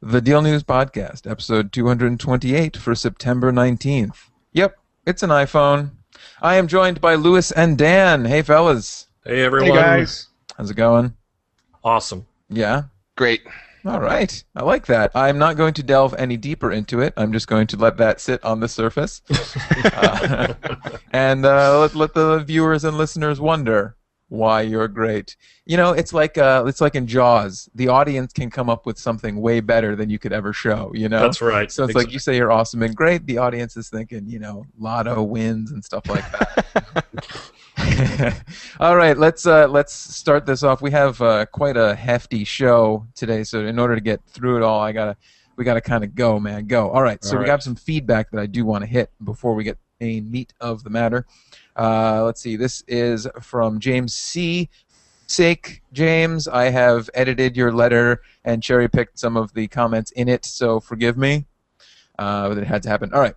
The Deal News Podcast, episode 228 for September 19th. Yep, it's an iPhone. I am joined by Lewis and Dan. Hey, fellas. Hey, Hey everyone. guys. How's it going? Awesome. Yeah? Great. All right. I like that. I'm not going to delve any deeper into it. I'm just going to let that sit on the surface. And let the viewers and listeners wonder why you're great. You know, it's like in Jaws. The audience can come up with something way better than you could ever show, you know? That's right. So it's like you say you're awesome and great, the audience is thinking, you know, lotto wins and stuff like that. All right, let's start this off. We have quite a hefty show today, so in order to get through it all, we gotta kind of go, man, go. All right, so we got some feedback that I do want to hit before we get the meat of the matter. Let's see. This is from James C. Sake, James, I have edited your letter and cherry-picked some of the comments in it, so forgive me. But it had to happen. All right.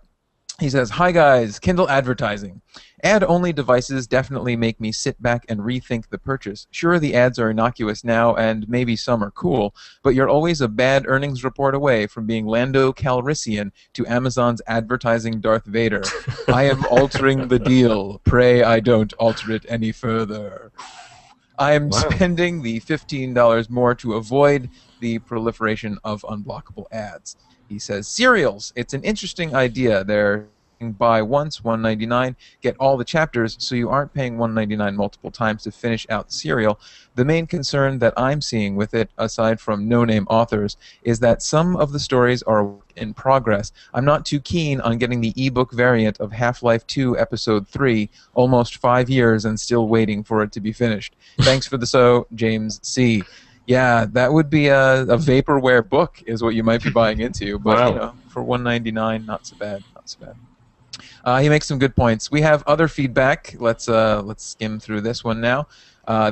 He says, "Hi guys, Kindle advertising. Ad-only devices definitely make me sit back and rethink the purchase. Sure, the ads are innocuous now, and maybe some are cool, but you're always a bad earnings report away from being Lando Calrissian to Amazon's advertising Darth Vader. I am altering the deal. Pray I don't alter it any further. I am spending the $15 more to avoid the proliferation of unblockable ads." He says, "Serials. It's an interesting idea. They're buy once, $1.99, get all the chapters, so you aren't paying $1.99 multiple times to finish out the serial. The main concern that I'm seeing with it, aside from no-name authors, is that some of the stories are in progress. I'm not too keen on getting the ebook variant of Half-Life 2 Episode 3, almost 5 years and still waiting for it to be finished. Thanks for the show, James C." Yeah, that would be a vaporware book is what you might be buying into, but you know, for $1.99, not so bad, not so bad. He makes some good points. We have other feedback. Let's skim through this one now.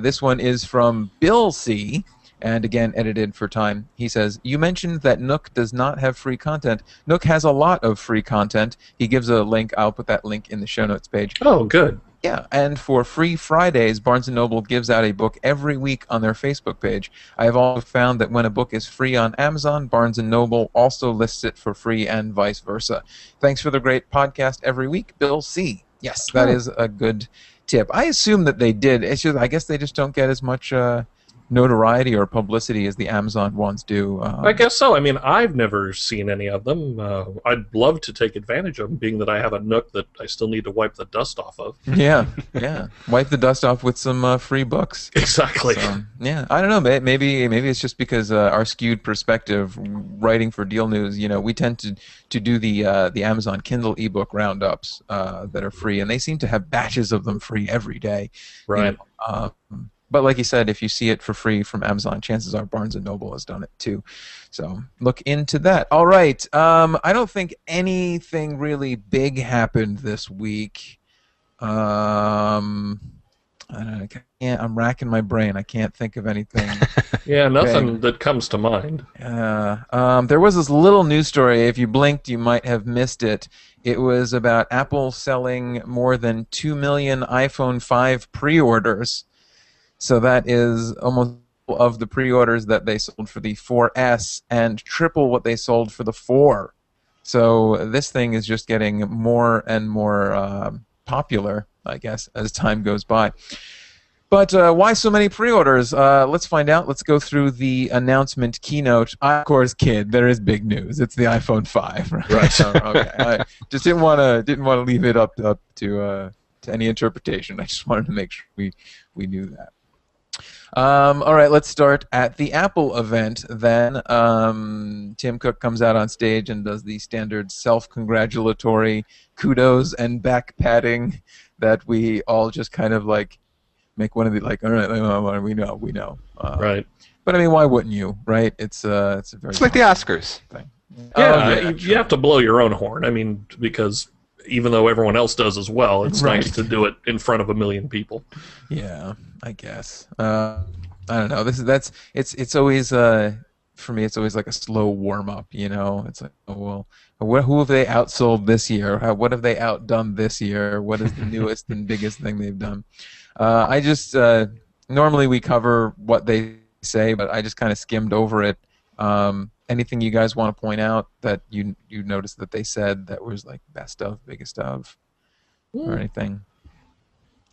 This one is from Bill C., and again, edited for time. He says, "You mentioned that Nook does not have free content. Nook has a lot of free content." He gives a link. I'll put that link in the show notes page. Oh, good. Yeah, and for Free Fridays, Barnes & Noble gives out a book every week on their Facebook page. I have also found that when a book is free on Amazon, Barnes & Noble also lists it for free and vice versa. Thanks for the great podcast every week, Bill C. Yes, that is a good tip. I assume that they did. It's just, I guess they just don't get as much notoriety or publicity as the Amazon ones do. I guess so. I mean, I've never seen any of them. I'd love to take advantage of them, being that I have a Nook that I still need to wipe the dust off of. Yeah. Wipe the dust off with some free books. Exactly. So, yeah, I don't know. Maybe it's just because our skewed perspective, writing for Deal News. You know, we tend to do the Amazon Kindle ebook roundups that are free, and they seem to have batches of them free every day. Right. You know, but like you said, if you see it for free from Amazon, chances are Barnes & Noble has done it too. So look into that. All right. I don't think anything really big happened this week. I don't know, I'm racking my brain. I can't think of anything. Yeah, nothing that comes to mind. There was this little news story. If you blinked, you might have missed it. It was about Apple selling more than 2 million iPhone 5 pre-orders. So that is almost of the pre-orders that they sold for the 4S and triple what they sold for the 4. So this thing is just getting more and more popular, I guess, as time goes by. But why so many pre-orders? Let's find out. Let's go through the announcement keynote. I, of course, kid. There is big news. It's the iPhone 5. Right. So, okay. I just didn't want to leave it up to any interpretation. I just wanted to make sure we knew that. All right, let's start at the Apple event then. Tim Cook comes out on stage and does the standard self-congratulatory kudos and back patting that we all just kind of like make one of the like, all right, we know. Right. But I mean, why wouldn't you, right? It's a very It's like the Oscars thing. Yeah, you have to blow your own horn. I mean, because even though everyone else does as well, it's nice to do it in front of a million people. Yeah, I guess. I don't know. It's always for me. It's always like a slow warm up. You know, it's like, oh well, who have they outsold this year? What have they outdone this year? What is the newest and biggest thing they've done? I just normally we cover what they say, but I just kind of skimmed over it. anything you guys want to point out that you noticed that they said that was like best of, biggest of, or anything?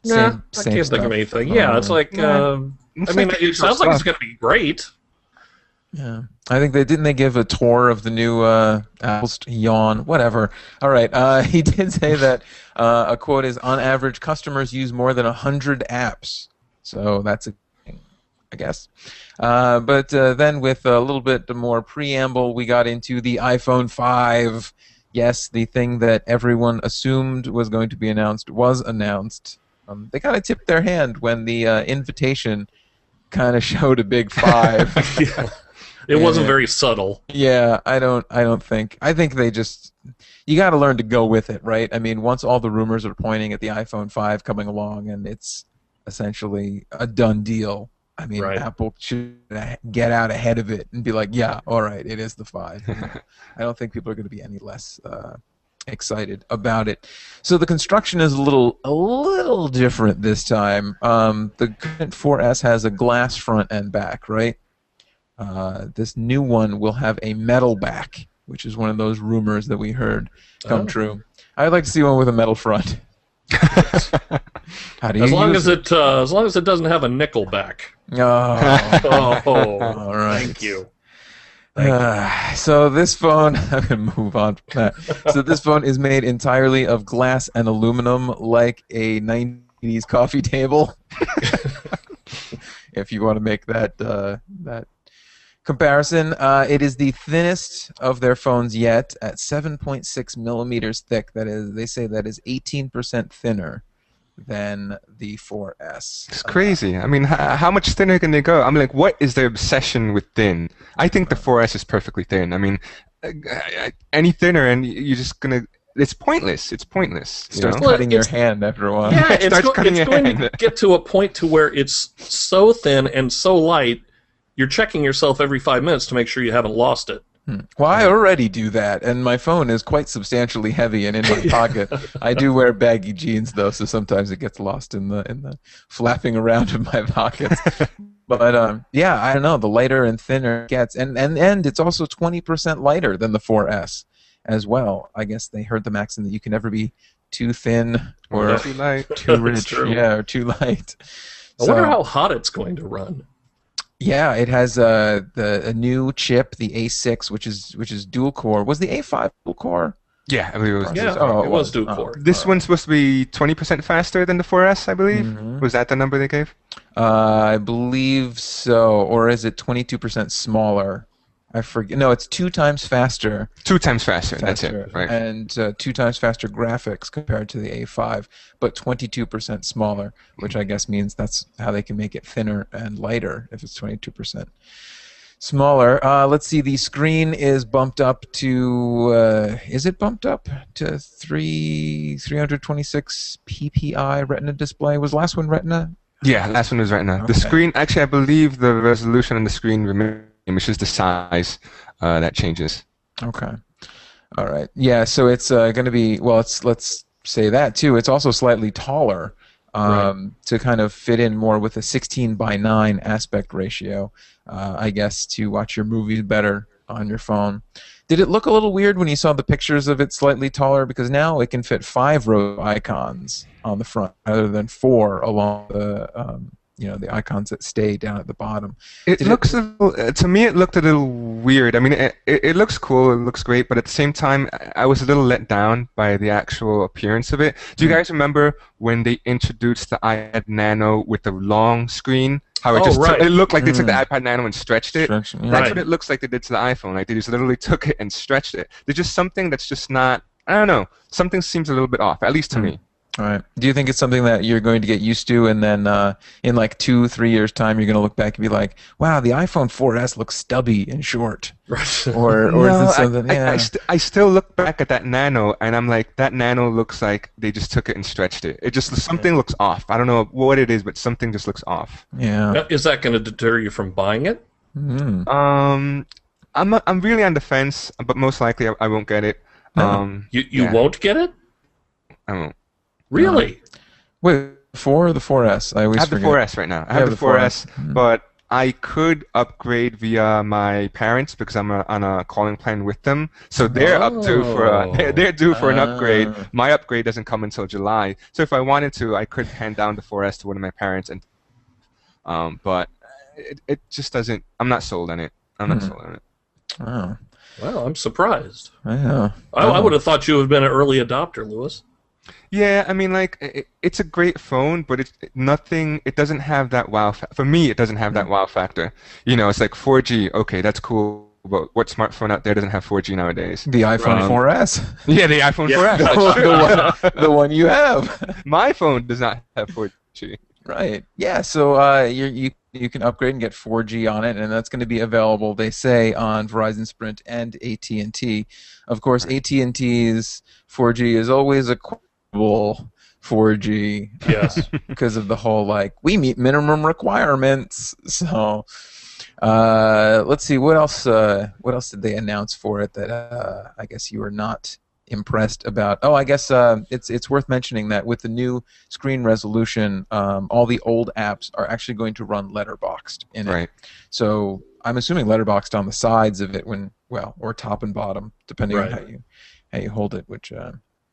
Nah, I can't think of anything. Yeah, it's like, I mean, it sounds like it's going to be great. Yeah, I think they give a tour of the new Apple yawn, whatever. All right, he did say that a quote is, on average, customers use more than 100 apps. So that's a thing, I guess. But then with a little bit more preamble, we got into the iPhone 5. Yes, the thing that everyone assumed was going to be announced was announced. They kind of tipped their hand when the invitation kind of showed a big 5. Yeah. It wasn't very subtle. Yeah, I think they just, you got to learn to go with it, right? I mean, once all the rumors are pointing at the iPhone 5 coming along and it's essentially a done deal, I mean, Apple should get out ahead of it and be like, yeah, all right, it is the 5. You know? I don't think people are going to be any less excited about it. So the construction is a little different this time. The current 4S has a glass front and back, right? This new one will have a metal back, which is one of those rumors that we heard come true. I'd like to see one with a metal front. How do you as long as it doesn't have a nickel back. Oh, all right. Thank you. So this phone, I'm going to move on from that. So this phone is made entirely of glass and aluminum, like a 90s coffee table. If you want to make that comparison, it is the thinnest of their phones yet, at 7.6 millimeters thick. That is, they say that is 18% thinner than the 4S. It's crazy. I mean, how much thinner can they go? I mean, like, what is their obsession with thin? I think the 4S is perfectly thin. I mean, any thinner and you're just gonna. It's pointless. It's pointless. It starts cutting your hand after a while. Yeah, it's going to get to a point to where it's so thin and so light, you're checking yourself every 5 minutes to make sure you haven't lost it. Well, I already do that, and my phone is quite substantially heavy and in my pocket. I do wear baggy jeans, though, so sometimes it gets lost in the flapping around of my pockets. But yeah, I don't know. The lighter and thinner it gets, and it's also 20% lighter than the 4S as well. I guess they heard the maxim that you can never be too thin or too light, too rich, or too light. I wonder how hot it's going to run. Yeah, it has a new chip, the A6, which is dual core. Was the A5 dual core? Yeah, I believe it was. Yeah, it was dual core. This one's supposed to be 20% faster than the 4S, I believe. Mm-hmm. Was that the number they gave? I believe so. Or is it 22% smaller? I forget. No, it's 2 times faster. 2 times faster. That's it. Right. And 2 times faster graphics compared to the A5, but 22% smaller, which I guess means that's how they can make it thinner and lighter if it's 22% smaller. Let's see. The screen is bumped up to. Is it bumped up to 326 ppi Retina display? Was the last one Retina? Yeah, last one was Retina. Okay. The screen. Actually, I believe the resolution on the screen remains. It's just the size that changes. Okay. All right. Yeah, so it's going to be, well, let's say that too. It's also slightly taller to kind of fit in more with a 16:9 aspect ratio, I guess, to watch your movies better on your phone. Did it look a little weird when you saw the pictures of it slightly taller? Because now it can fit 5 rows of icons on the front rather than 4 along the the icons that stay down at the bottom. It looks a little, to me, it looked a little weird. I mean, it looks cool, it looks great, but at the same time, I was a little let down by the actual appearance of it. Do you guys remember when they introduced the iPad Nano with the long screen? How it looked like they took the iPad Nano and stretched it. That's what it looks like they did to the iPhone. Like they just literally took it and stretched it. There's just something that's just not, I don't know, something seems a little bit off, at least to me. All right. Do you think it's something that you're going to get used to, and then in like 2-3 years' time, you're going to look back and be like, "Wow, the iPhone 4S looks stubby and short," or no, is it something? I still look back at that Nano, and I'm like, that Nano looks like they just took it and stretched it. It just something looks off. I don't know what it is, but something just looks off. Yeah. Now, is that going to deter you from buying it? I'm really on the fence, but most likely I won't get it. You won't get it? I won't. Really? Wait, 4 or the 4S? I always have forget. The 4S right now. I have the 4S, but I could upgrade via my parents because I'm on a calling plan with them. So they're due for they're due for an upgrade. My upgrade doesn't come until July. So if I wanted to, I could hand down the 4S to one of my parents, and but it just doesn't. I'm not sold on it. I'm not sold on it. Oh. Well, I'm surprised. Yeah. I would have thought you would have been an early adopter, Lewis. Yeah, I mean, like, it's a great phone, but it's nothing. It doesn't have that wow. For me, it doesn't have that wow factor. You know, it's like 4G. Okay, that's cool. But what smartphone out there doesn't have 4G nowadays? The iPhone 4S. Yeah, the iPhone 4S. The one you have. My phone does not have 4G. Right. Yeah. So you can upgrade and get 4G on it, and that's going to be available, they say, on Verizon, Sprint, and AT&T. Of course, AT&T's 4G is always a questionable 4G. Yes. Because of the whole, like, we meet minimum requirements. So let's see, what else did they announce for it that I guess you were not impressed about? Oh, I guess it's worth mentioning that with the new screen resolution, all the old apps are actually going to run letterboxed in it. Right. So I'm assuming letterboxed on the sides of it or top and bottom, depending on how you hold it. Which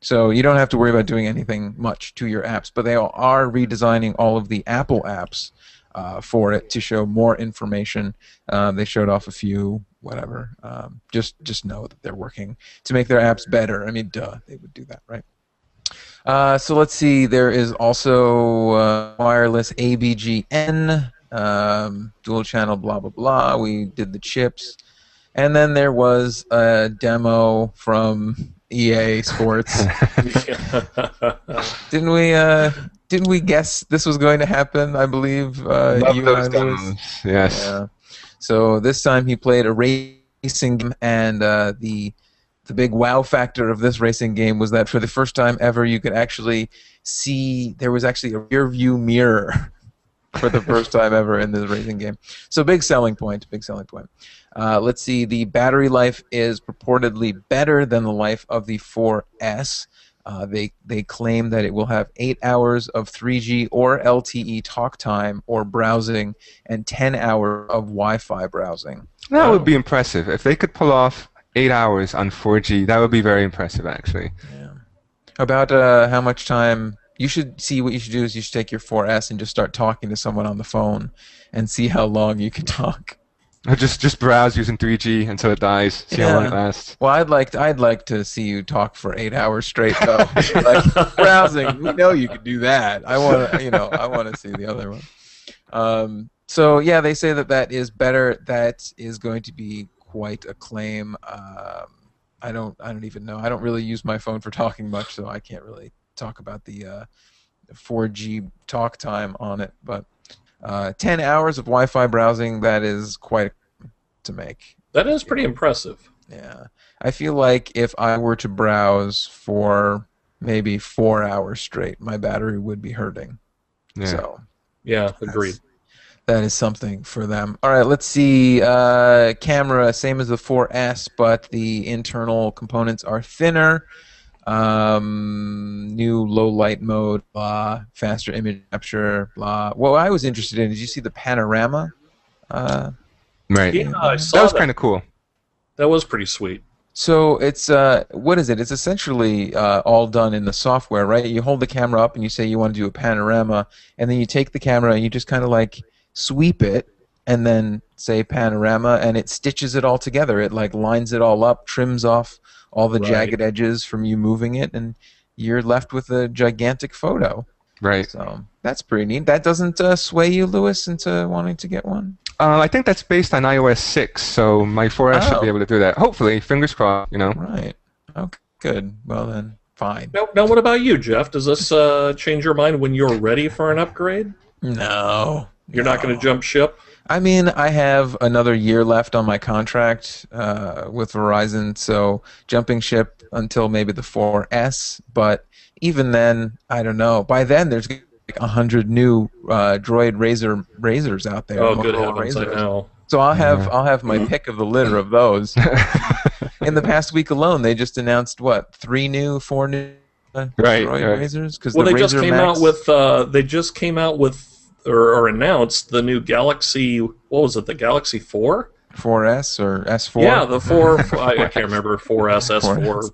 so you don't have to worry about doing anything much to your apps, but they are redesigning all of the Apple apps for it to show more information. They showed off a few. Whatever. Just know that they're working to make their apps better. I mean, duh, they would do that, right? So let's see. There is also wireless ABGN, dual channel, blah blah blah. We did the chips, and then there was a demo from EA Sports. Didn't we guess this was going to happen? I believe you those demos. Yes. Yeah. So this time he played a racing game, and the big wow factor of this racing game was that for the first time ever you could actually see, there was actually a rear view mirror for the first time ever in this racing game. So big selling point. Let's see, the battery life is purportedly better than the life of the 4S. They claim that it will have 8 hours of 3G or LTE talk time or browsing and 10 hours of Wi-Fi browsing. That would be impressive. If they could pull off 8 hours on 4G, that would be very impressive, actually. Yeah. About how much time... You should see what you should do is you should take your 4S and just start talking to someone on the phone and see how long you can talk. Or just browse using 3G until it dies. See how long it lasts. Well, I'd like to see you talk for 8 hours straight, though. Like browsing, we know you could do that. I want to see the other one. So yeah, they say that is better. That is going to be quite a claim. I don't even know. I don't really use my phone for talking much, so I can't really talk about the 4G talk time on it, but 10 hours of Wi-Fi browsing, that is quite to make. That is pretty impressive. Yeah. I feel like if I were to browse for maybe 4 hours straight, my battery would be hurting. Yeah. So, yeah, agreed. That is something for them. All right, let's see. Camera, same as the 4S, but the internal components are thinner. New low light mode, blah, faster image capture, blah. What I was interested in, did you see the panorama? Right. Yeah, I saw that was kind of cool. That was pretty sweet. So it's what is it? It's essentially all done in the software, right? You hold the camera up and you say you want to do a panorama, and then you take the camera and you just kind of like sweep it and then say panorama, and it stitches it all together. It like lines it all up, trims off all the jagged edges from you moving it, and you're left with a gigantic photo. Right. So that's pretty neat. That doesn't sway you, Lewis, into wanting to get one? I think that's based on iOS 6, so my 4S should be able to do that. Hopefully, fingers crossed, Right. Okay, good. Well then, fine. Now what about you, Jeff? Does this change your mind when you're ready for an upgrade? No. You're not going to jump ship? I mean, I have another year left on my contract with Verizon, so jumping ship until maybe the 4S, but even then, I don't know. By then, there's like 100 new Droid Razors out there. Oh, good heavens, I know. So I'll have my pick of the litter of those. In the past week alone, they just announced, what, 4 new Droid Razors? Well, they just came out with or announced the new Galaxy. What was it? The Galaxy 4? 4S or S4? Yeah, the 4. I can't remember 4S, S4,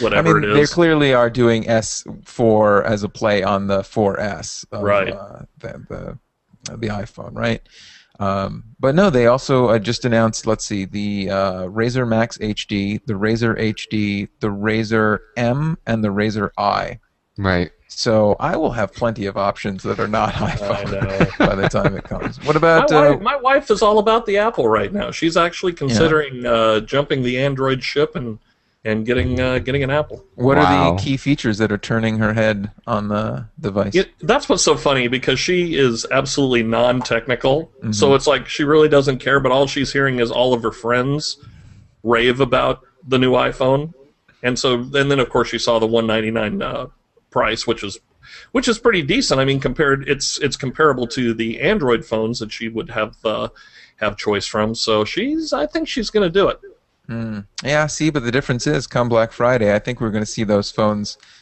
whatever it is. They clearly are doing S4 as a play on the 4S of Right. The iPhone, right? But no, they also just announced, let's see, the Razer Max HD, the Razer HD, the Razer M, and the Razer I. Right. So I will have plenty of options that are not iPhone by the time it comes. What about my wife is all about the Apple right now. She's actually considering jumping the Android ship and getting an Apple. What are the key features that are turning her head on the device? That's what's so funny, because she is absolutely non-technical. Mm-hmm. So it's like she really doesn't care, but all she's hearing is all of her friends rave about the new iPhone. And then of course she saw the $199 price, which is pretty decent. I mean, it's comparable to the Android phones that she would have choice from. So I think she's going to do it. Yeah, see, but the difference is, come Black Friday, I think we're going to see those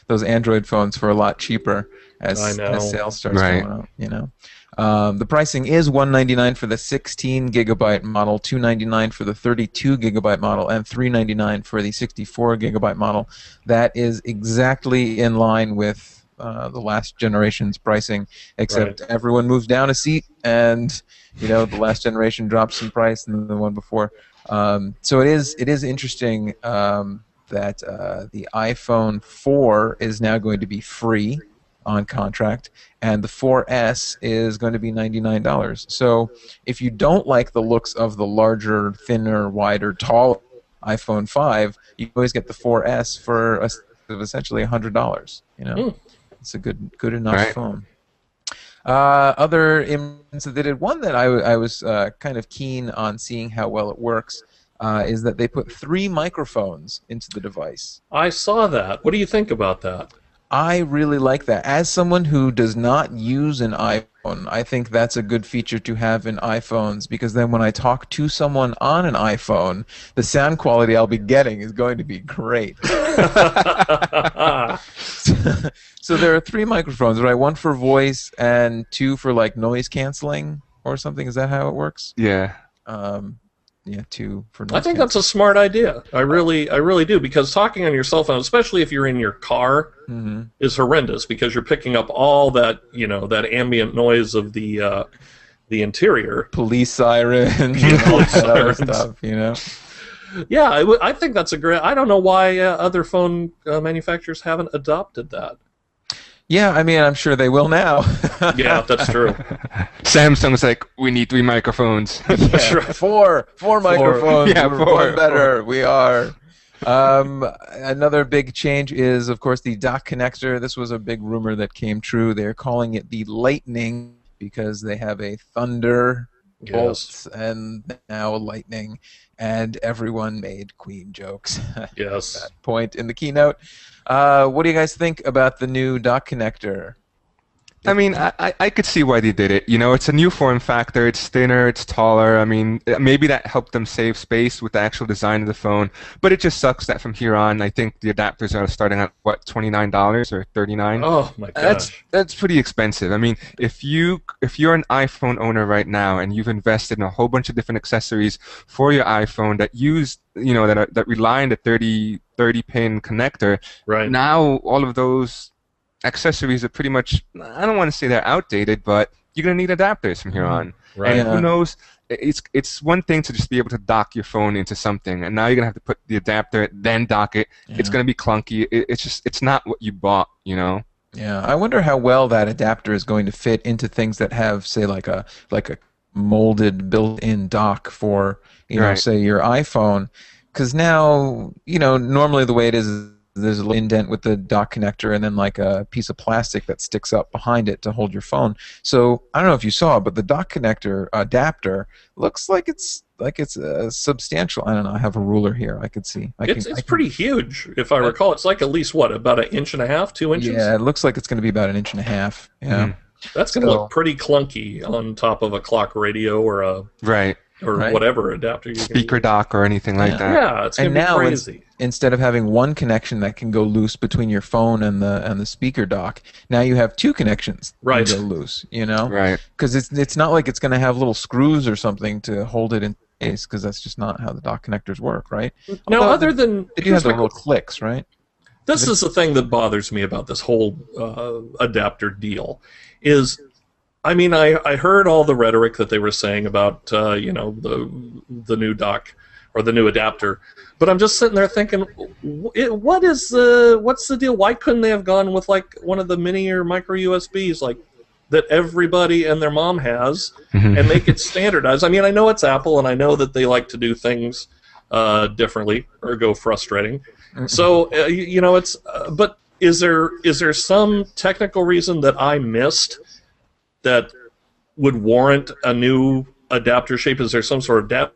Android phones for a lot cheaper as sales starts going up. You know, the pricing is $199 for the 16 gigabyte model, $299 for the 32 gigabyte model, and $399 for the 64 gigabyte model. That is exactly in line with the last generation's pricing, except everyone moves down a seat, and the last generation drops in price than the one before. So it is interesting that the iPhone 4 is now going to be free on contract, and the 4S is going to be $99. So if you don't like the looks of the larger, thinner, wider, taller iPhone 5, you can always get the 4S for essentially $100. It's a good enough phone. Other images that they did, one that I was kind of keen on seeing how well it works, is that they put 3 microphones into the device. I saw that. What do you think about that? I really like that. As someone who does not use an iPhone, I think that's a good feature to have in iPhones, because then when I talk to someone on an iPhone, the sound quality I'll be getting is going to be great. So there are 3 microphones, right? 1 for voice and 2 for like noise canceling or something. Is that how it works? Yeah. 2 for noise I think that's a smart idea. I really do, because talking on your cell phone, especially if you're in your car, is horrendous, because you're picking up all that that ambient noise of the interior, police sirens, and all that other stuff. Yeah, I think that's a great. I don't know why other phone manufacturers haven't adopted that. Yeah, I mean, I'm sure they will now. Yeah, that's true. Samsung's like, we need 3 microphones. That's right. Four microphones. Yeah, We're 4 better. We are. Another big change is, of course, the dock connector. This was a big rumor that came true. They're calling it the Lightning because they have a Thunder, Bolt, and now a Lightning, and everyone made Queen jokes at that point in the keynote. What do you guys think about the new dock connector? I mean, I could see why they did it. It's a new form factor. It's thinner. It's taller. I mean, maybe that helped them save space with the actual design of the phone. But it just sucks that from here on, I think the adapters are starting at, what, $29 or $39? Oh, my gosh. That's pretty expensive. I mean, if you're an iPhone owner right now and you've invested in a whole bunch of different accessories for your iPhone that use, that rely on the 30-pin connector, right now all of those accessories are pretty much, I don't want to say they're outdated, but you're going to need adapters from here on. Right. And who knows, it's one thing to just be able to dock your phone into something, and now you're going to have to put the adapter, then dock it. Yeah. It's going to be clunky. It's not what you bought, Yeah, I wonder how well that adapter is going to fit into things that have, say, like a molded built-in dock for, say, your iPhone. Because now, normally the way it is there's a little indent with the dock connector and then like a piece of plastic that sticks up behind it to hold your phone. So I don't know if you saw it, but the dock connector adapter looks like it's substantial. I don't know. I have a ruler here. I could see. It's pretty huge, if I recall. It's like at least about 1.5 inches, 2 inches. Yeah, it looks like it's going to be about 1.5 inches. Yeah. That's going to look pretty clunky on top of a clock radio or a right. or Right. whatever adapter you can Speaker use. dock or anything like that. Yeah, it's And going to be now crazy. instead of having one connection that can go loose between your phone and the speaker dock, now you have two connections Right. that can go loose. You know, Right. because it's not like it's going to have little screws or something to hold it in place, because that's just not how the dock connectors work, right? Now, Although other than they do have here's the my little clicks, right? This is the thing that bothers me about this whole adapter deal, is, I mean, I heard all the rhetoric that they were saying about the new dock or the new adapter, but I'm just sitting there thinking, what's the deal? Why couldn't they have gone with like one of the mini or micro USBs like that everybody and their mom has, and make it standardized? I mean, I know it's Apple, and I know that they like to do things differently or go frustrating. So it's. But is there some technical reason that I missed that would warrant a new adapter shape? Is there some sort of data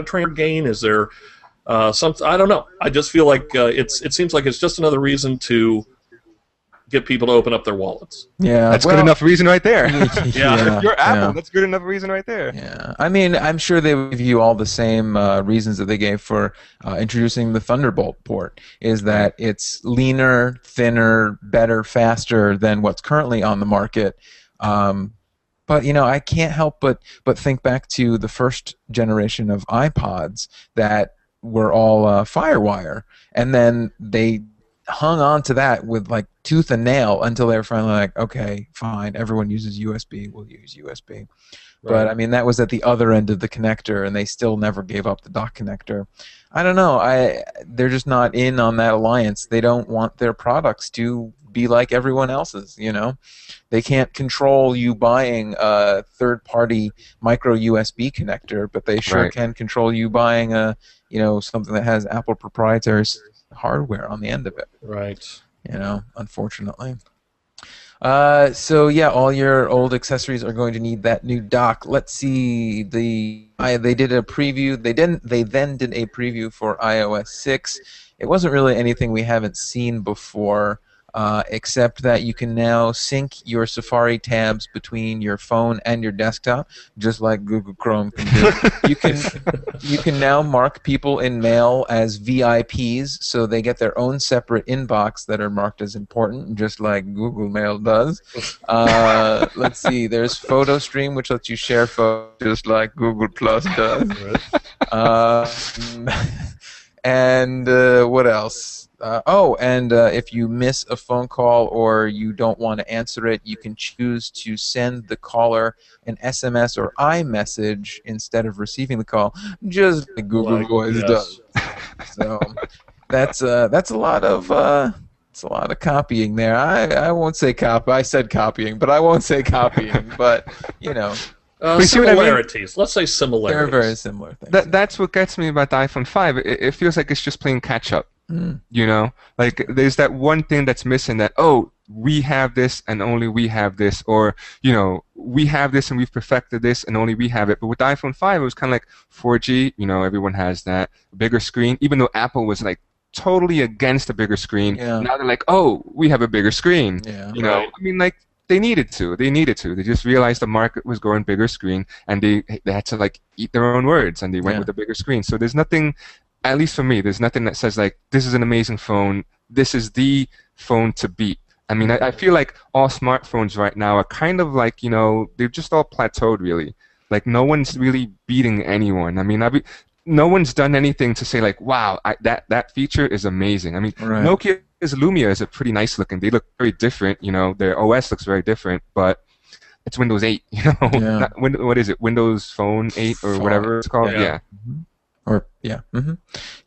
transfer gain? Is there something? I don't know. I just feel like it seems like it's just another reason to get people to open up their wallets. Yeah, That's good enough reason right there. Yeah, If you're Apple, yeah. that's good enough reason right there. Yeah, I mean, I'm sure they would give you all the same reasons that they gave for introducing the Thunderbolt port, is that it's leaner, thinner, better, faster than what's currently on the market. But I can't help but think back to the first generation of iPods that were all FireWire, and then they hung on to that with like tooth and nail until they were finally like, okay, fine, everyone uses USB, we'll use USB. Right. But I mean, that was at the other end of the connector, and they still never gave up the dock connector. I don't know. They're just not in on that alliance. They don't want their products to be like everyone else's. They can't control you buying a third-party micro USB connector, but they sure can control you buying something that has Apple proprietary hardware on the end of it. Right. Unfortunately. So yeah, all your old accessories are going to need that new dock. Let's see. They did a preview. They then did a preview for iOS 6. It wasn't really anything we haven't seen before, except that you can now sync your Safari tabs between your phone and your desktop, just like Google Chrome can do. You can now mark people in Mail as VIPs, so they get their own separate inbox that are marked as important, just like Google Mail does. Let's see. There's Photo Stream, which lets you share photos, just like Google Plus does. And what else? If you miss a phone call or you don't want to answer it, you can choose to send the caller an SMS or iMessage instead of receiving the call, just like Google Voice does. So that's a lot of it's a lot of copying there. I won't say copy. I said copying, but I won't say copying. But similarities. Let's say similarities. They're very similar things. That's what gets me about the iPhone 5. It feels like it's just playing catch up. Like there's that one thing that's missing, that we have this and only we have this, or we have this and we've perfected this and only we have it. But with the iPhone 5, it was kind of like 4G. Everyone has that bigger screen, even though Apple was like totally against a bigger screen. Now they're like, we have a bigger screen. I mean, like, they needed to. They just realized the market was going bigger screen, and they had to like eat their own words, and they went with a bigger screen. So there's nothing, at least for me, there's nothing that says like, this is an amazing phone, this is the phone to beat. I mean, I feel like all smartphones right now are kind of like, they've just all plateaued, really. Like, no one's really beating anyone. I mean, no one's done anything to say like, wow, that feature is amazing. I mean, Nokia's Lumia is a pretty nice looking. They look very different. Their OS looks very different, but it's Windows 8. What is it? Windows Phone 8 or whatever it's called. Yeah. Yeah,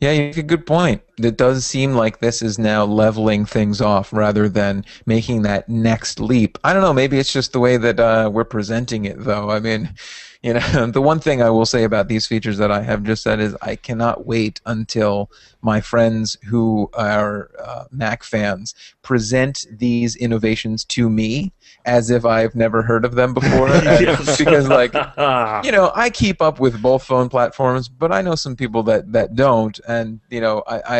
you make a good point. It does seem like this is now leveling things off rather than making that next leap. I don't know, maybe it's just the way that we're presenting it, though. I mean, the one thing I will say about these features that I have just said is I cannot wait until my friends who are Mac fans present these innovations to me as if I've never heard of them before. Because, like, I keep up with both phone platforms, but I know some people that don't, and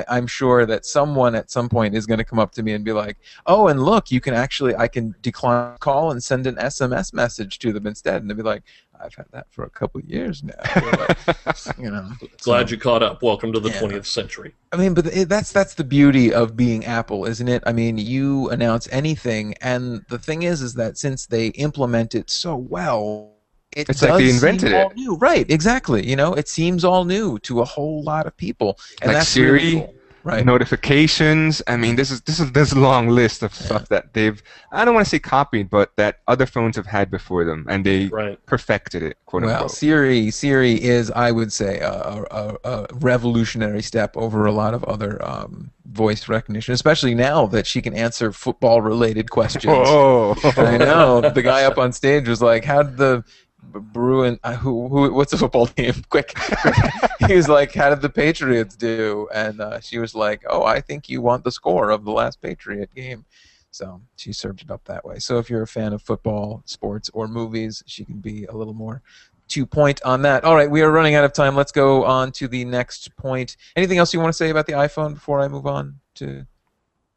I'm sure that someone at some point is going to come up to me and be like, oh, and look, I can decline a call and send an SMS message to them instead, and they'll be like, I've had that for a couple of years now. Like, Glad you caught up. Welcome to the 20th century. I mean, but that's the beauty of being Apple, isn't it? I mean, you announce anything, and the thing is that since they implement it so well, it's like they invented it. All new. Right? Exactly. It seems all new to a whole lot of people, and like that's Siri. Really cool. Right. Notifications. I mean, this is a long list of stuff that they've, I don't want to say copied, but that other phones have had before them, and they perfected it, quote unquote. Well, Siri is, I would say, a revolutionary step over a lot of other voice recognition, especially now that she can answer football-related questions. Oh, I know. The guy up on stage was like, "How did the Bruin, what's the football team? Quick!" He was like, "How did the Patriots do?" And she was like, "Oh, I think you want the score of the last Patriot game." So she served it up that way. So if you're a fan of football, sports, or movies, she can be a little more to-point on that. All right, we are running out of time. Let's go on to the next point. Anything else you want to say about the iPhone before I move on to?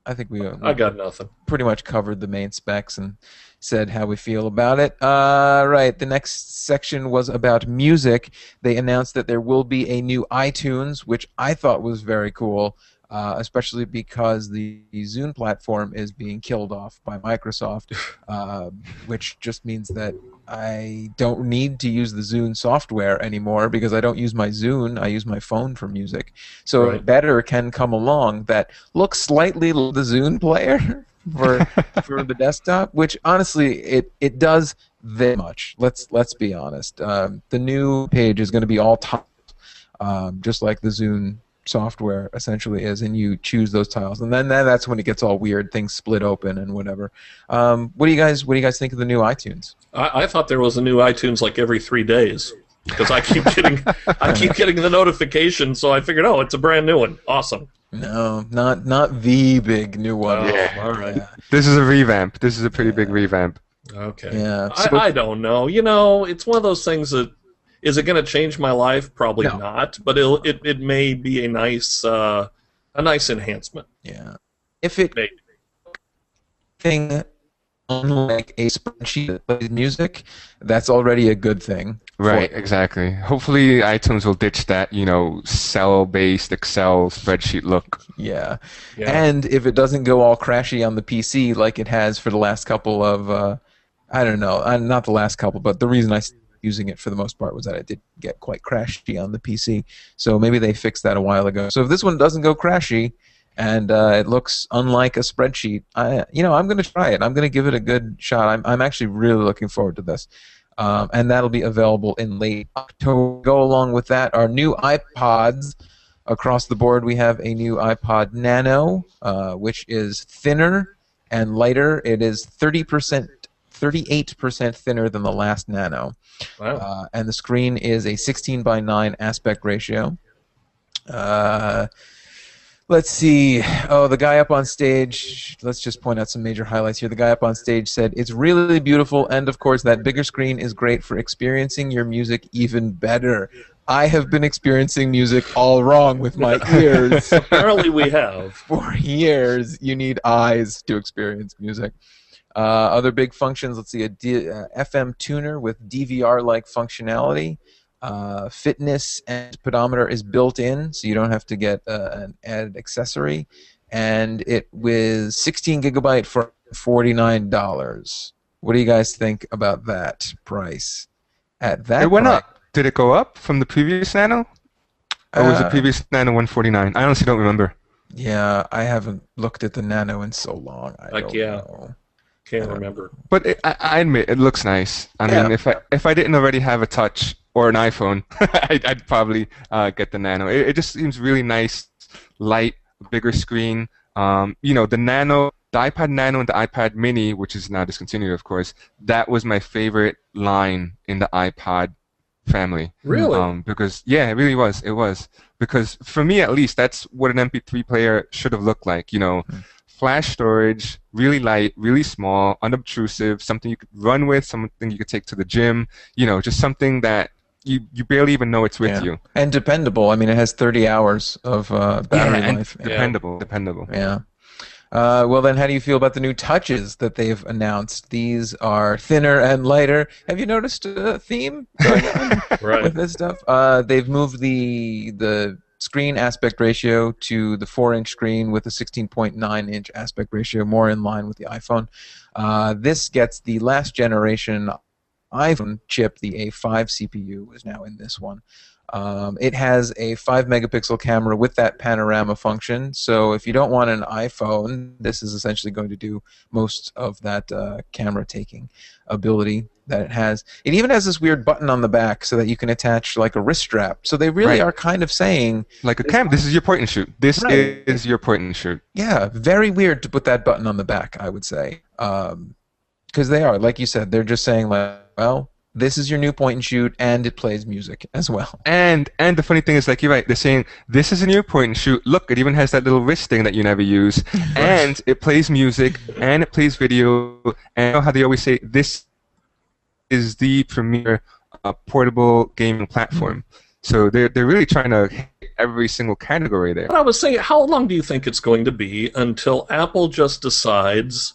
I think I got nothing. Pretty much covered the main specs and said how we feel about it. Right, the next section was about music. They announced that there will be a new iTunes, which I thought was very cool, especially because the Zune platform is being killed off by Microsoft, which just means that I don't need to use the Zune software anymore because I don't use my Zune. I use my phone for music. So Better can come along that looks slightly like the Zune player for the desktop, which honestly it does very much. Let's be honest. The new page is going to be all tiles, just like the Zune software essentially is, and you choose those tiles, and then that's when it gets all weird. Things split open and whatever. What do you guys think of the new iTunes? I thought there was a new iTunes like every 3 days because I keep getting the notification, so I figured, oh, it's a brand new one. Awesome. No, not the big new one. Oh, yeah. All right. Yeah. This is a revamp. This is a pretty big revamp. Okay. Yeah. I don't know. It's one of those things that, is it going to change my life? Probably not, but it may be a nice enhancement. Yeah. If it thing unlike a spreadsheet that plays music, that's already a good thing. Right, exactly. Hopefully iTunes will ditch that, cell-based Excel spreadsheet look. Yeah. And if it doesn't go all crashy on the PC like it has for the last couple of, I don't know, not the last couple, but the reason I using it for the most part was that it did get quite crashy on the PC. So maybe they fixed that a while ago. So if this one doesn't go crashy and it looks unlike a spreadsheet, I'm going to try it. I'm going to give it a good shot. I'm actually really looking forward to this. And that'll be available in late October. Go along with that, our new iPods. Across the board, we have a new iPod Nano, which is thinner and lighter. It is 38% thinner than the last Nano. Wow. And the screen is a 16:9 aspect ratio. Let's see. Oh, the guy up on stage, let's just point out some major highlights here. The guy up on stage said, "It's really beautiful, and of course that bigger screen is great for experiencing your music even better." I have been experiencing music all wrong with my ears. Apparently we have. For years, you need eyes to experience music. Other big functions, let's see, a FM tuner with DVR-like functionality. Fitness and pedometer is built in, so you don't have to get an added accessory. And it was 16 gigabyte for $49. What do you guys think about that price? At that it went up. Did it go up from the previous Nano? Or was the previous Nano $149? I honestly don't remember. Yeah, I haven't looked at the Nano in so long. I don't know. Can't remember. But I admit it looks nice. I mean, if I didn't already have a Touch or an iPhone, I'd probably get the Nano. It just seems really nice, light, bigger screen. The Nano, the iPad Nano and the iPad Mini, which is now discontinued, of course, that was my favorite line in the iPod family. Really? Because it really was. It was because for me at least, that's what an MP3 player should have looked like. Flash storage, really light, really small, unobtrusive, something you could run with, something you could take to the gym, just something that you barely even know it's with you. And dependable. I mean, it has 30 hours of battery life. Dependable. Yeah. Well, then, how do you feel about the new touches that they've announced? These are thinner and lighter. Have you noticed a theme going on Right. with this stuff? They've moved the screen aspect ratio to the 4-inch screen with a 16.9-inch aspect ratio, more in line with the iPhone. This gets the last generation iPhone chip, the A5 CPU, is now in this one. It has a 5-megapixel camera with that panorama function, so if you don't want an iPhone, this is essentially going to do most of that camera taking ability that it has. It even has this weird button on the back so that you can attach like a wrist strap. So they really are kind of saying... Like a cam, this is your point and shoot. This is your point and shoot. Yeah, very weird to put that button on the back, I would say. Because they are, like you said, they're just saying, like, well, this is your new point and shoot, and it plays music as well. And the funny thing is, like, you're right, they're saying, this is a new point and shoot. Look, it even has that little wrist thing that you never use. And it plays music, and it plays video. And you know how they always say, this is the premier portable gaming platform. So they're really trying to hit every single category there. But I was saying, how long do you think it's going to be until Apple just decides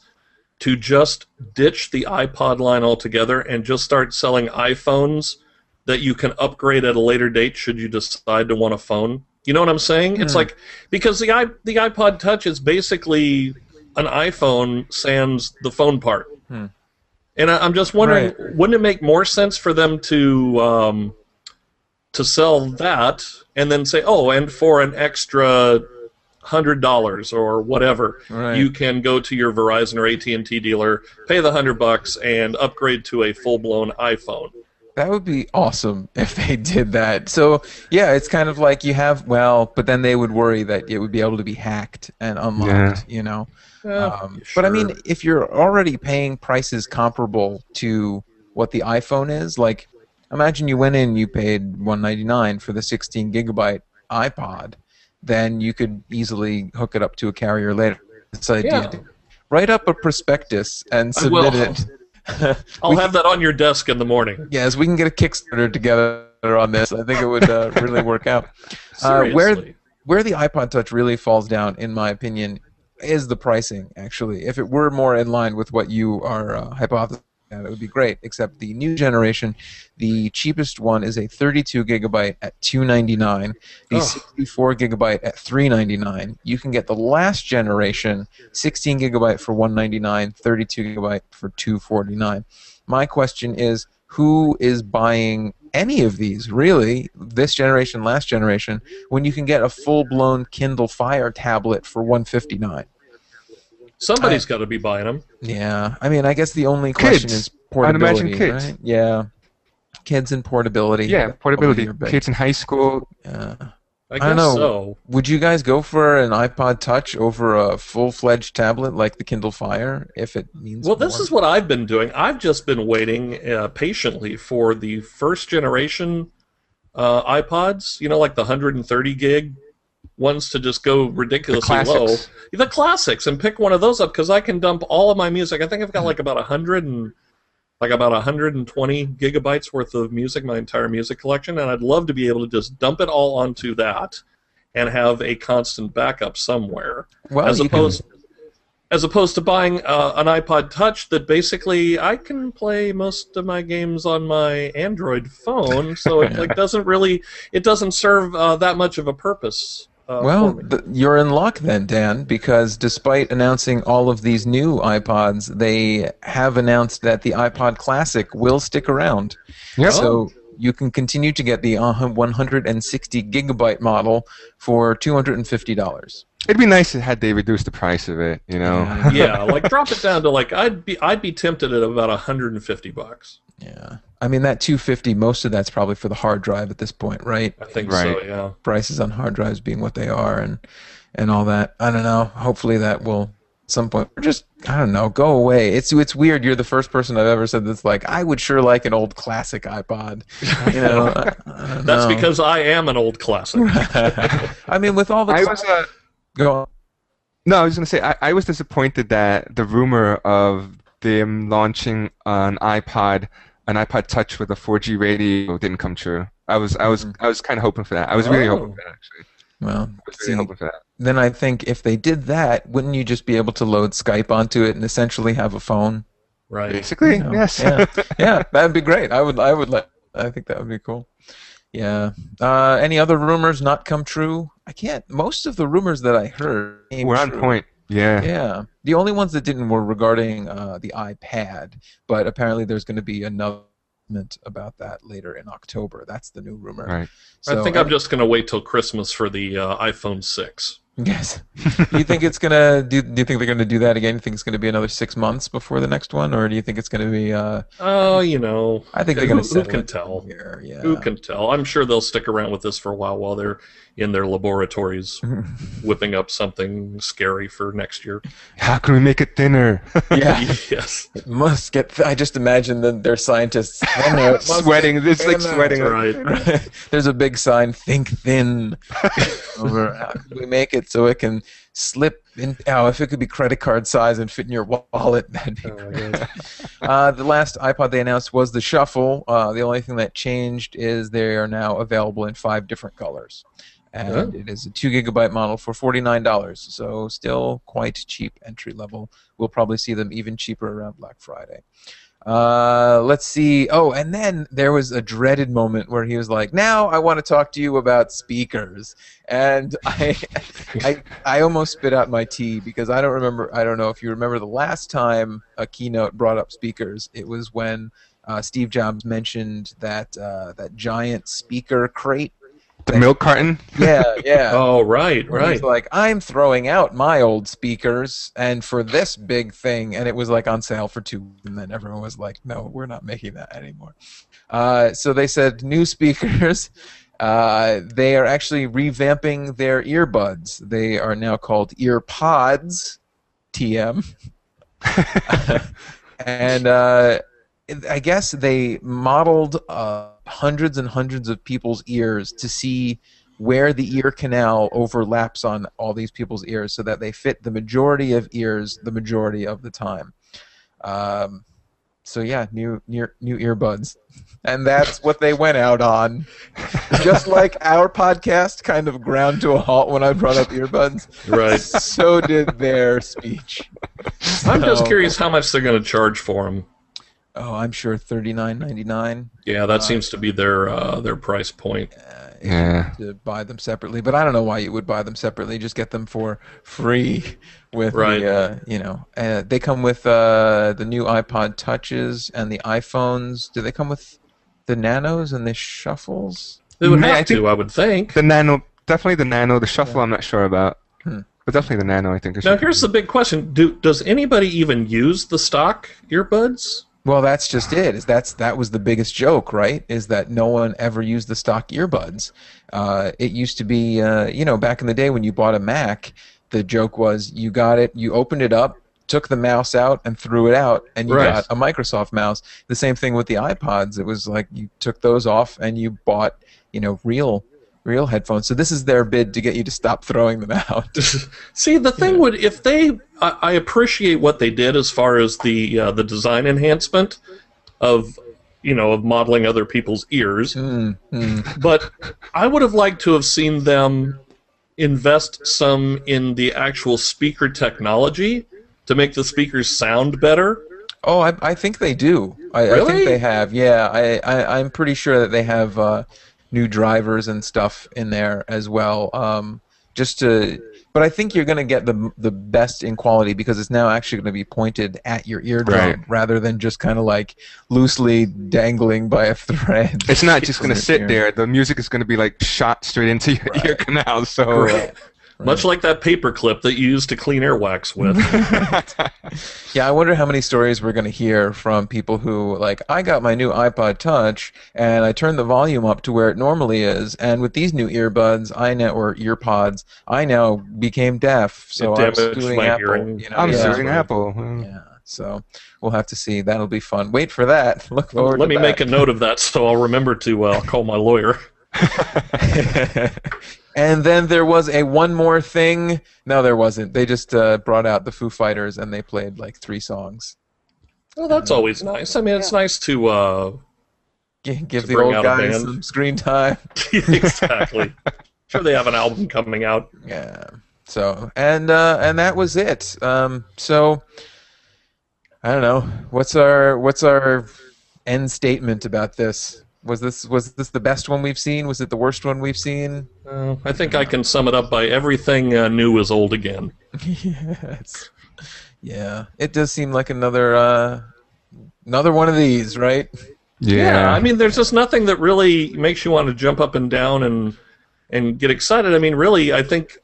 to just ditch the iPod line altogether and just start selling iPhones that you can upgrade at a later date should you decide to want a phone? You know what I'm saying? It's like, because the iPod Touch is basically an iPhone sans the phone part. And I'm just wondering, wouldn't it make more sense for them to sell that and then say, oh, and for an extra $100 or whatever, you can go to your Verizon or AT&T dealer, pay the $100, and upgrade to a full-blown iPhone. That would be awesome if they did that. So, yeah, it's kind of like you have, well, but then they would worry that it would be able to be hacked and unlocked, you know. But I mean, if you're already paying prices comparable to what the iPhone is, like, imagine you went in, you paid $199 for the 16-gigabyte iPod, then you could easily hook it up to a carrier later. This idea. Write up a prospectus and submit it. I'll have that on your desk in the morning. Yes, we can get a Kickstarter together on this. I think it would really work out. Where the iPod Touch really falls down, in my opinion, is the pricing, actually. If it were more in line with what you are hypothesizing, it would be great, except the new generation, the cheapest one is a 32 gigabyte at $299, the 64 gigabyte at $399. You can get the last generation, 16 gigabyte for $199, 32 gigabyte for $249. My question is, who is buying any of these, really, this generation, last generation, when you can get a full-blown Kindle Fire tablet for $159? Somebody's got to be buying them. Yeah, I mean, I guess the only question is portability. I'd imagine kids. Right? Yeah, kids and portability. Yeah, portability. Kids in high school. Yeah. I guess don't know. so. Would you guys go for an iPod Touch over a full-fledged tablet like the Kindle Fire if it means Well, more? this is what I've been doing. I've just been waiting patiently for the first generation iPods, you know, like the 130 gig ones to just go ridiculously low. The classics, and pick one of those up because I can dump all of my music. I think I've got like about 120 gigabytes worth of music, my entire music collection, and I'd love to be able to just dump it all onto that and have a constant backup somewhere. Well, as opposed to buying an iPod Touch that basically I can play most of my games on my Android phone, so it doesn't serve that much of a purpose. Well, you're in luck then, Dan, because despite announcing all of these new iPods, they have announced that the iPod Classic will stick around. Yep. So you can continue to get the 160 gigabyte model for $250. It'd be nice had they reduced the price of it, you know. Yeah, like drop it down to like I'd be tempted at about $150. Yeah, I mean that 250. Most of that's probably for the hard drive at this point, right? I think so. Yeah. Prices on hard drives being what they are, and all that. I don't know. Hopefully that will at some point just I don't know go away. It's weird. You're the first person I've ever said that's like I would sure like an old classic iPod. You know, that's because I am an old classic. I mean, with all the go on. No, I was going to say I was disappointed that the rumor of them launching an iPod Touch with a 4G radio didn't come true. I was kind of hoping for that. I was really hoping for that actually. Well, I was see, really hoping for that. then I think if they did that, wouldn't you just be able to load Skype onto it and essentially have a phone? Right. Basically, You know, yes. yeah, yeah, that'd be great. I think that would be cool. Yeah. Any other rumors not come true? I can't. Most of the rumors that I heard came We're on true. point. Yeah. Yeah. The only ones that didn't were regarding the iPad, but apparently there's going to be another announcement about that later in October. That's the new rumor. Right. I So, think I'm just going to wait till Christmas for the iPhone 6. yes. Do you think it's gonna do you think they're gonna do that again? Do you think it's gonna be another 6 months before the next one, or do you think it's gonna be? Oh, you know, I think they're gonna who settle can it tell? here. Yeah. Who can tell? I'm sure they'll stick around with this for a while they're in their laboratories whipping up something scary for next year. How can we make it thinner? Yeah. Yes. It must get. I just imagine that their scientists Sweating. It's like sweating. Right. There's a big sign: "Think thin." Over how can we make it so it can slip in? Oh, if it could be credit card size and fit in your wallet, that'd be great. The last iPod they announced was the Shuffle. The only thing that changed is they are now available in 5 different colors. And it is a 2 gigabyte model for $49, so still quite cheap entry level. We'll probably see them even cheaper around Black Friday. Let's see. Oh, and then there was a dreaded moment where he was like, "Now I want to talk to you about speakers," and I almost spit out my tea because I don't remember. I don't know if you remember the last time a keynote brought up speakers. It was when Steve Jobs mentioned that giant speaker crate. The milk carton? Yeah, yeah. Oh, right, Where right. he's like, I'm throwing out my old speakers, and for this big thing, and it was like on sale for $2, and then everyone was like, no, we're not making that anymore. So they said new speakers. They are actually revamping their earbuds. They are now called EARPODS, TM. And I guess they modeled hundreds and hundreds of people's ears to see where the ear canal overlaps on all these people's ears so that they fit the majority of ears the majority of the time. So yeah, new earbuds. And that's what they went out on. Just like our podcast kind of ground to a halt when I brought up earbuds, Right. so did their speech. I'm just curious how much they're going to charge for them. Oh, I'm sure $39.99. Yeah, that seems to be their price point. Yeah. To buy them separately, but I don't know why you would buy them separately. Just get them for free with Right. they come with the new iPod Touches and the iPhones. Do they come with the Nanos and the Shuffles? They would I have think to, I would think. The Nano, definitely the Nano. The Shuffle, I'm not sure about. But definitely the Nano, I think. Now, here's the big question: does anybody even use the stock earbuds? Well, that's just it. That was the biggest joke, right? Is that no one ever used the stock earbuds. It used to be, back in the day when you bought a Mac, the joke was you got it, you opened it up, took the mouse out and threw it out, and you got a Microsoft mouse. The same thing with the iPods. It was like you took those off and you bought, real headphones. So this is their bid to get you to stop throwing them out. See, the thing would, if they, I appreciate what they did as far as the design enhancement of modeling other people's ears, but I would have liked to have seen them invest some in the actual speaker technology to make the speakers sound better. Oh, I think they do. Really? I think they have. Yeah, I'm pretty sure that they have new drivers and stuff in there as well. But I think you're going to get the best in quality because it's now actually going to be pointed at your eardrum rather than just kind of like loosely dangling by a thread. It's not just going to sit there. The music is going to be like shot straight into your ear canal. So. Much like that paper clip that you used to clean airwax with. Yeah, I wonder how many stories we're going to hear from people who, like, I got my new iPod Touch, and I turned the volume up to where it normally is, and with these new earbuds, or EarPods, I now became deaf, so I'm suing Apple. I'm suing Apple. Yeah, so we'll have to see. That'll be fun. Wait for that. Look forward to that. Let me make a note of that so I'll remember to call my lawyer. And then there was one more thing. No, there wasn't. They just brought out the Foo Fighters and they played like 3 songs. Well, that's always nice. I mean, it's nice to give the old guys some screen time. Exactly. Sure, they have an album coming out. Yeah. So and that was it. So I don't know. What's our end statement about this? Was this the best one we've seen? Was it the worst one we've seen? I think I can sum it up by everything new is old again. Yes. Yeah. It does seem like another one of these, right? Yeah. I mean, there's just nothing that really makes you want to jump up and down and get excited. I mean, really, I think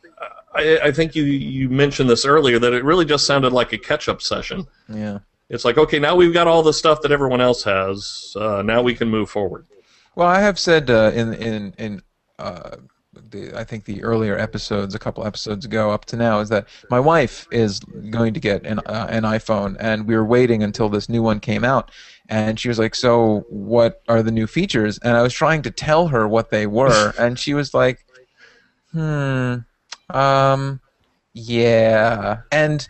you mentioned this earlier, that it really just sounded like a catch-up session. Yeah. It's like, okay, now we've got all the stuff that everyone else has. Now we can move forward. Well, I have said in I think the earlier episodes, a couple episodes ago up to now, is that my wife is going to get an iPhone, and we were waiting until this new one came out, and she was like, "So, what are the new features?" And I was trying to tell her what they were, and she was like, yeah, and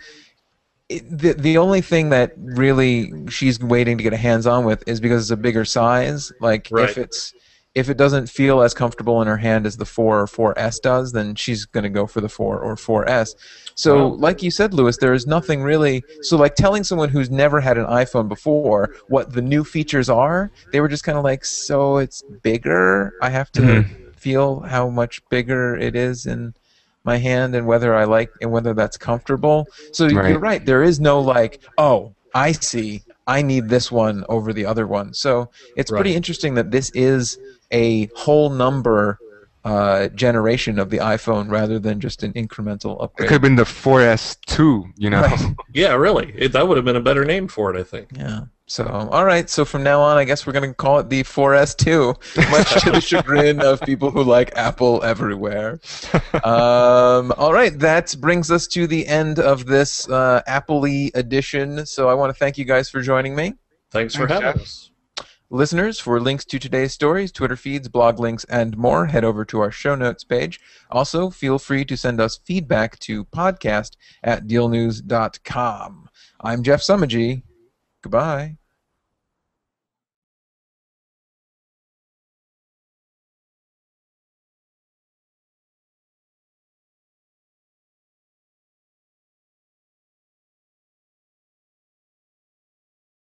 the only thing that really she's waiting to get a hands-on with is because it's a bigger size. Like Right. if it doesn't feel as comfortable in her hand as the 4 or 4S does, then she's going to go for the 4 or 4S. So, like you said, Lewis, there is nothing really. So, like telling someone who's never had an iPhone before what the new features are, they were just kind of like, so it's bigger. I have to feel how much bigger it is in my hand and whether I like and whether that's comfortable. So you're right. There is no like, oh, I see. I need this one over the other one. So it's pretty interesting that this is a whole number generation of the iPhone rather than just an incremental upgrade. It could have been the 4S2, you know. Right. Yeah, really. That would have been a better name for it, I think. Yeah. So, all right. So from now on, I guess we're going to call it the 4S2, much to the chagrin of people who like Apple everywhere. All right. That brings us to the end of this Apple-y edition. So I want to thank you guys for joining me. Thanks for having us. Listeners, for links to today's stories, Twitter feeds, blog links, and more, head over to our show notes page. Also, feel free to send us feedback to podcast@dealnews.com. I'm Jeff Somogyi. Goodbye.